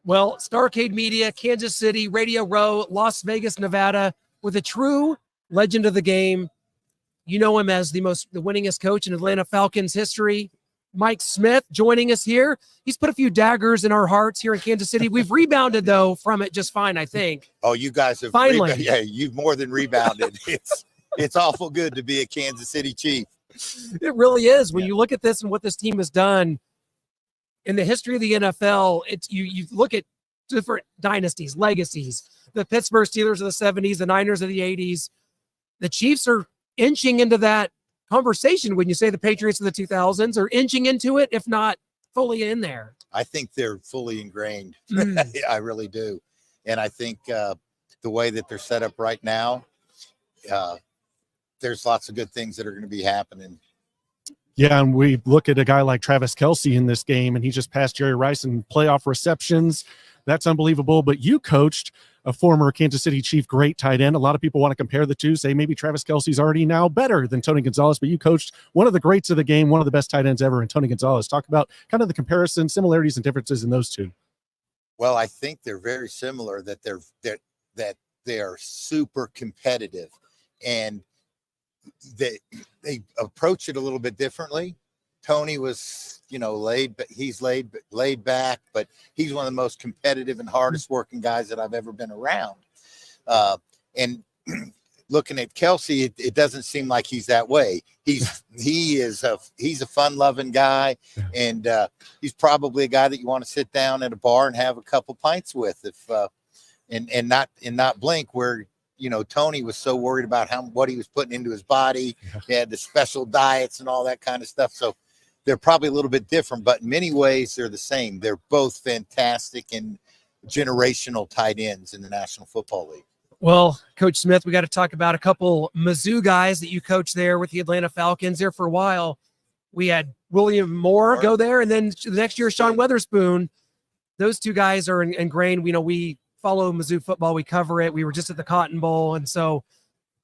Well, Starcade Media, Kansas City, Radio Row, Las Vegas, Nevada, with a true legend of the game. You know him as the winningest coach in Atlanta Falcons history. Mike Smith joining us here. He's put a few daggers in our hearts here in Kansas City. We've rebounded, though, from it just fine, I think. Oh, you guys have finally. Yeah, you've more than rebounded. It's awful good to be a Kansas City Chief. It really is. When you look at this and what this team has done in the history of the NFL, you look at different dynasties, legacies. The Pittsburgh Steelers of the 70s, the Niners of the 80s. The Chiefs are inching into that conversation when you say the Patriots of the 2000s are inching into it, if not fully in there. I think they're fully ingrained. I really do. And I think the way that they're set up right now, there's lots of good things that are going to be happening. Yeah, and we look at a guy like Travis Kelce in this game, and he just passed Jerry Rice in playoff receptions. That's unbelievable. But you coached a former Kansas City Chief great tight end. A lot of people want to compare the two, say maybe Travis Kelce's already now better than Tony Gonzalez, but you coached one of the greats of the game, one of the best tight ends ever in Tony Gonzalez. Talk about kind of the comparison, similarities, and differences in those two. Well, I think they're very similar, that they're super competitive, and they approach it a little bit differently. Tony was, laid back, but he's one of the most competitive and hardest working guys that I've ever been around. And looking at Kelce, it doesn't seem like he's that way. He's a fun loving guy, and he's probably a guy that you want to sit down at a bar and have a couple pints with, and not blink, where Tony was so worried about what he was putting into his body. He had the special diets and all that kind of stuff. So they're probably a little bit different, but in many ways they're the same. They're both fantastic and generational tight ends in the National Football League. Well, Coach Smith, we got to talk about a couple Mizzou guys that you coached there with the Atlanta Falcons there for a while. We had William Moore go there, and then the next year, Sean Weatherspoon. Those two guys are ingrained. We follow Mizzou football. We cover it. We were just at the Cotton Bowl. And so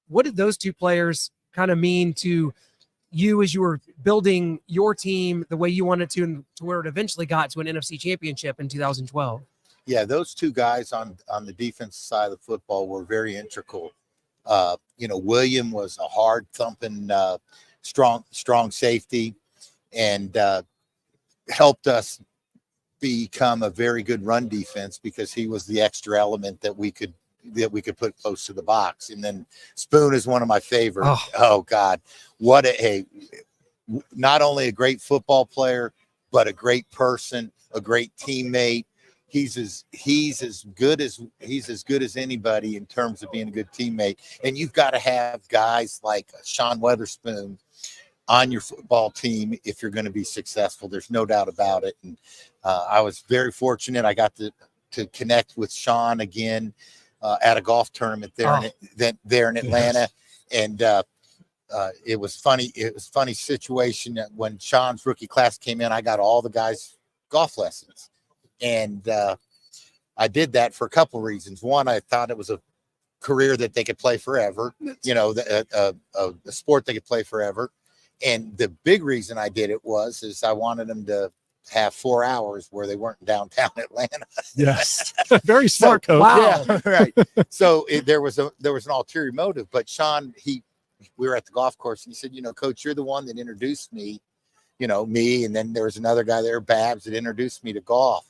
what did those two players kind of mean to you as you were building your team the way you wanted to where it eventually got to an NFC championship in 2012? Yeah, those two guys on the defensive side of the football were very integral. William was a hard thumping, strong safety, and helped us become a very good run defense because he was the extra element that we could put close to the box. And then Spoon is one of my favorite. Oh God, not only a great football player, but a great person, a great teammate. He's as good as anybody in terms of being a good teammate. And you've got to have guys like Sean Weatherspoon on your football team if you're going to be successful. There's no doubt about it. And I was very fortunate. I got to connect with Sean again at a golf tournament there in Atlanta. And it was funny. It was a funny situation that when Sean's rookie class came in, I got all the guys golf lessons. And I did that for a couple of reasons. One, I thought it was a career that they could play forever, a sport they could play forever. And the big reason I did it is I wanted them to have 4 hours where they weren't in downtown Atlanta. Yes. Very smart, coach. Wow. Yeah, right. So there was an ulterior motive, but Sean, we were at the golf course and he said, Coach, you're the one that introduced me, me. And then there was another guy there, Babs, that introduced me to golf.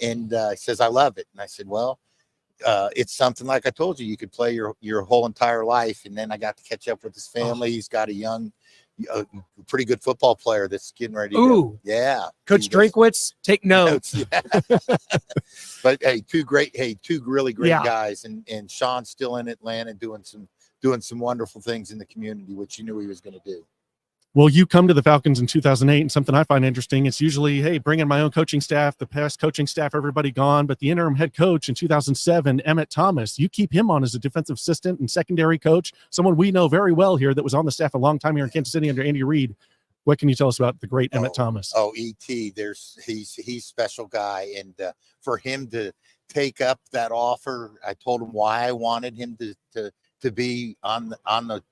And he says, I love it. And I said, well, it's something like I told you, you could play your whole entire life. And then I got to catch up with his family. He's got a pretty good football player that's getting ready to Coach Drinkwitz, take notes. Yeah. But two really great guys, and Sean's still in Atlanta doing some wonderful things in the community, which you knew he was going to do. Well, you come to the Falcons in 2008, and something I find interesting, it's usually, hey, bring in my own coaching staff, the past coaching staff, everybody gone, but the interim head coach in 2007, Emmett Thomas, you keep him on as a defensive assistant and secondary coach, someone we know very well here that was on the staff a long time here in Kansas City under Andy Reid. What can you tell us about the great Emmett Thomas? E.T., he's a special guy, and for him to take up that offer, I told him why I wanted him to be on the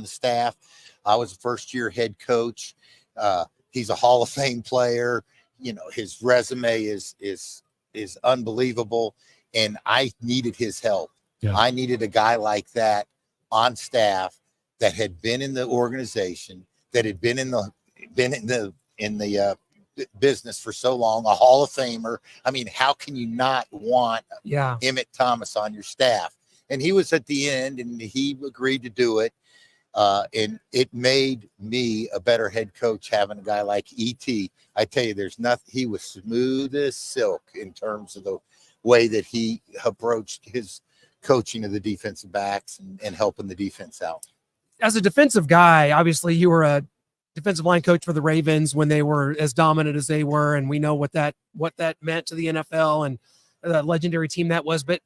staff. I was a first-year head coach. He's a Hall of Fame player. His resume is is unbelievable, and I needed his help. Yeah. I needed a guy like that on staff that had been in the organization, that had been in the business for so long, a Hall of Famer. I mean, how can you not want Emmett Thomas on your staff? And he was at the end, and he agreed to do it. And it made me a better head coach having a guy like E.T. I tell you, there's nothing. He was smooth as silk in terms of the way that he approached his coaching of the defensive backs and helping the defense out. As a defensive guy, obviously you were a defensive line coach for the Ravens when they were as dominant as they were, and we know what that meant to the NFL and the legendary team that was. But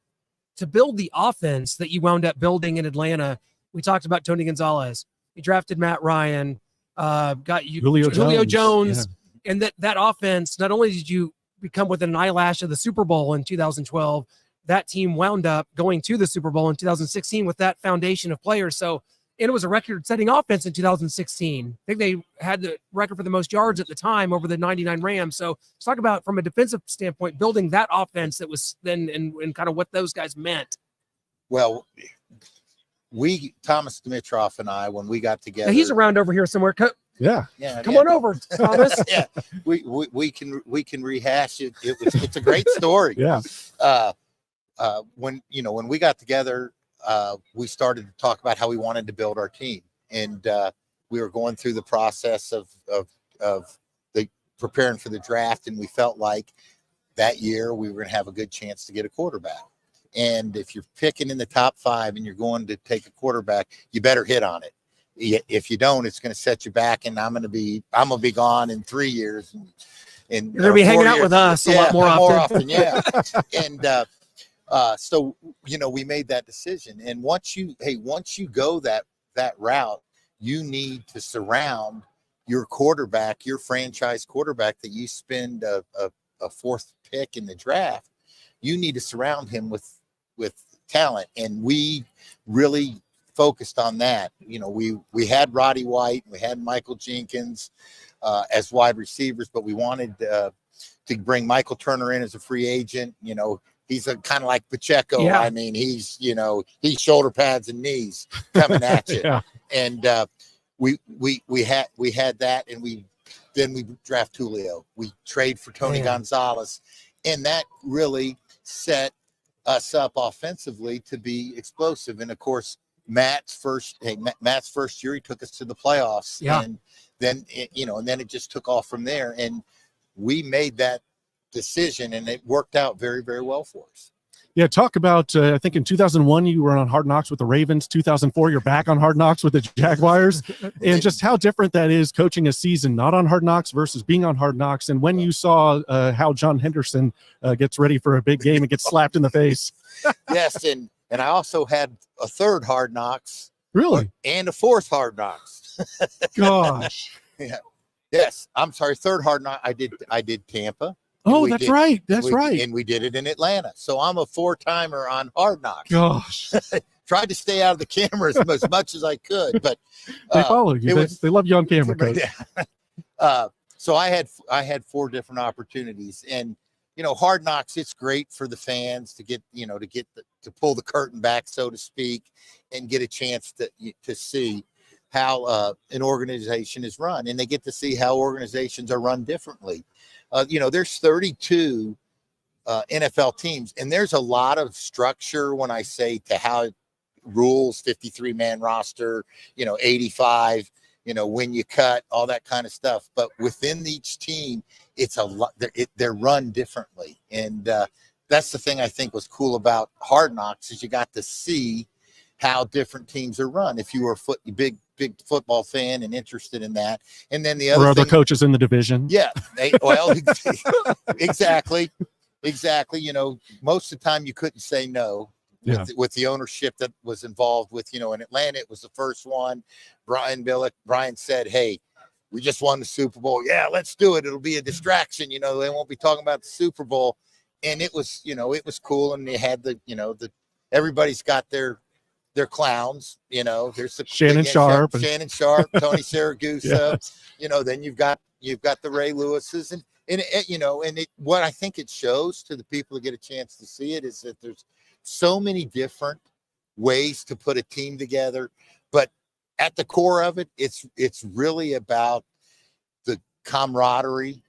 to build the offense that you wound up building in Atlanta, we talked about Tony Gonzalez. You drafted Matt Ryan, got you Julio Jones, and that offense. Not only did you become within an eyelash of the Super Bowl in 2012, that team wound up going to the Super Bowl in 2016 with that foundation of players. So, and it was a record-setting offense in 2016. I think they had the record for the most yards at the time over the 99 Rams. So let's talk about, from a defensive standpoint, building that offense that was then and kind of what those guys meant. Well, Thomas Dimitroff and I, when we got together, now he's around over here somewhere. Yeah. Come on over, Thomas. Yeah, we can rehash it. It's a great story. Yeah. When we got together, we started to talk about how we wanted to build our team, and we were going through the process of the preparing for the draft, and we felt like that year we were going to have a good chance to get a quarterback. And if you're picking in the top 5 and you're going to take a quarterback, you better hit on it. If you don't, it's going to set you back, and I'm going to be gone in 3 years. And you're going to be hanging out with us a lot more often. Yeah. And so we made that decision. And once you go that route, you need to surround your quarterback, your franchise quarterback that you spend a 4th pick in the draft. You need to surround him with talent, and we really focused on that. We had Roddy White, we had Michael Jenkins as wide receivers, but we wanted to bring Michael Turner in as a free agent. He's a kind of like Pacheco. Yeah. I mean, he's shoulder pads and knees coming at you. Yeah. And we had that, and we draft Julio. We trade for Tony Gonzalez, and that really set us up offensively to be explosive. And of course, Matt's first year, he took us to the playoffs. Yeah. And then it just took off from there. And we made that decision, and it worked out very, very well for us. Yeah, talk about, I think in 2001, you were on Hard Knocks with the Ravens. 2004, you're back on Hard Knocks with the Jaguars. And just how different that is coaching a season not on Hard Knocks versus being on Hard Knocks. And when you saw how John Henderson gets ready for a big game and gets slapped in the face. Yes, and I also had a 3rd Hard Knocks. Really? And a 4th Hard Knocks. Gosh. Yeah. Yes, I'm sorry, 3rd Hard Knock. I did Tampa. Oh, that's right. That's right. And we did it in Atlanta. So I'm a 4-timer on Hard Knocks. Gosh. Tried to stay out of the cameras as much as I could, but they follow you. They love you on camera, Coach. So I had 4 different opportunities, and Hard Knocks, it's great for the fans to get to pull the curtain back, so to speak, and get a chance to see how an organization is run, and they get to see how organizations are run differently. There's 32 NFL teams, and there's a lot of structure when I say to how rules, 53-man roster, 85, when you cut, all that kind of stuff. But within each team, it's a lot. They're run differently, and that's the thing I think was cool about Hard Knocks is you got to see how different teams are run. If you were a big football fan and interested in that, and then the other coaches in the division. Yeah, exactly. Most of the time you couldn't say no with the ownership that was involved with. In Atlanta, it was the first one. Brian said, "Hey, we just won the Super Bowl. Yeah, let's do it. It'll be a distraction. They won't be talking about the Super Bowl." And it was, it was cool. And they had everybody's got their clowns, there's the Shannon Sharp, Tony Saragusa, then you've got the Ray Lewises, and And what I think it shows to the people that get a chance to see it is that there's so many different ways to put a team together, but at the core of it, it's really about the camaraderie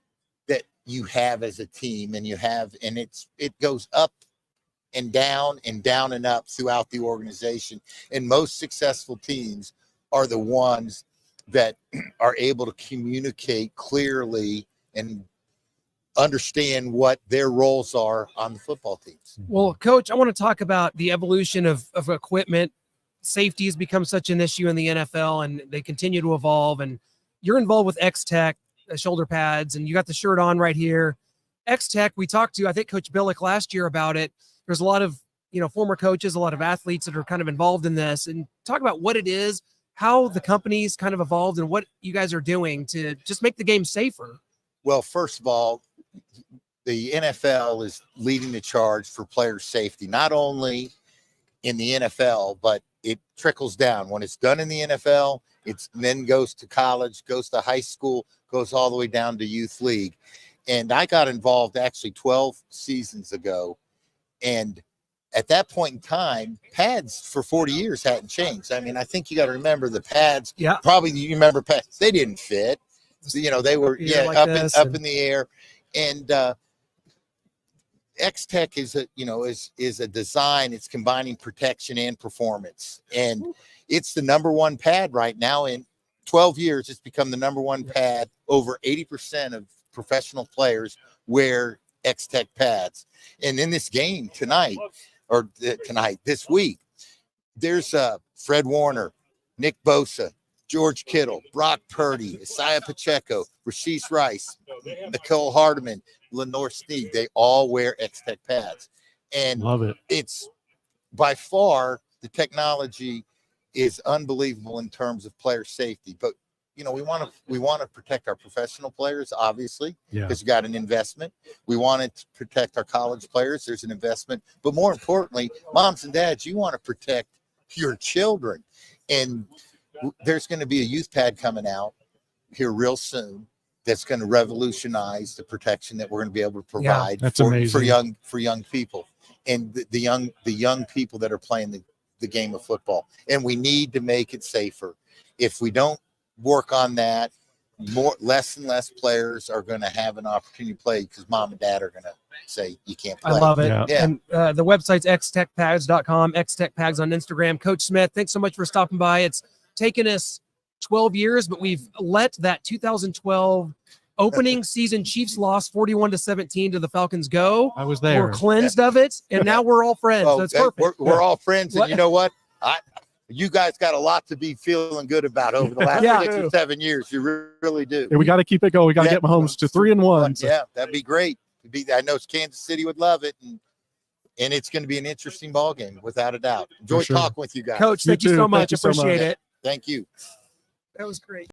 that you have as a team, and it goes up and down and down and up throughout the organization. And most successful teams are the ones that are able to communicate clearly and understand what their roles are on the football teams. Well, Coach, I want to talk about the evolution of equipment. Safety has become such an issue in the NFL, and they continue to evolve. And you're involved with X-Tech, shoulder pads, and you got the shirt on right here. X-Tech, we talked to, I think, Coach Billick last year about it. There's a lot of, former coaches, a lot of athletes that are kind of involved in this. And talk about what it is, how the company's kind of evolved, and what you guys are doing to just make the game safer. Well, first of all, the NFL is leading the charge for player safety, not only in the NFL, but it trickles down. When it's done in the NFL, it's then goes to college, goes to high school, goes all the way down to youth league. And I got involved actually 12 seasons ago. And at that point in time, pads for 40 years hadn't changed. I mean, I think you got to remember the pads. Yeah. Probably you remember pads. They didn't fit. So, they were like up in the air. And X-Tech is a design. It's combining protection and performance, and it's the number one pad right now. In 12 years, it's become the number one pad. Over 80% of professional players wear X-Tech pads. And in this game this week, there's Fred Warner, Nick Bosa, George Kittle, Brock Purdy, Isaiah Pacheco, Rasheed Rice, Nicole Hardeman, Lenore Sneed. They all wear X-Tech pads. And love it. It's by far, the technology is unbelievable in terms of player safety. But, we want to protect our professional players, obviously, because you got an investment. We want to protect our college players. There's an investment. But more importantly, moms and dads, you want to protect your children. And there's going to be a youth pad coming out here real soon that's going to revolutionize the protection that we're going to be able to provide for young people, and the young people that are playing the game of football. And we need to make it safer. If we don't work on that, less and less players are going to have an opportunity to play because mom and dad are going to say you can't play. I love it. Yeah. And the website's xtechpads.com, xtechpads on Instagram. Coach Smith, thanks so much for stopping by. It's taken us 12 years, but we've let that 2012 opening season Chiefs loss 41-17 to the Falcons go. I was there. We're cleansed of it, and now we're all friends. Oh, That's perfect. We're all friends, and you know what? You guys got a lot to be feeling good about over the last 6 or 7 years. You really do. Yeah, we got to keep it going. We got to get Mahomes to 3-1. So. Yeah, that'd be great. I know Kansas City would love it, and it's going to be an interesting ball game without a doubt. Enjoy talking with you guys. Coach, thank you so much. Thank you so Appreciate much. it. Thank you. That was great.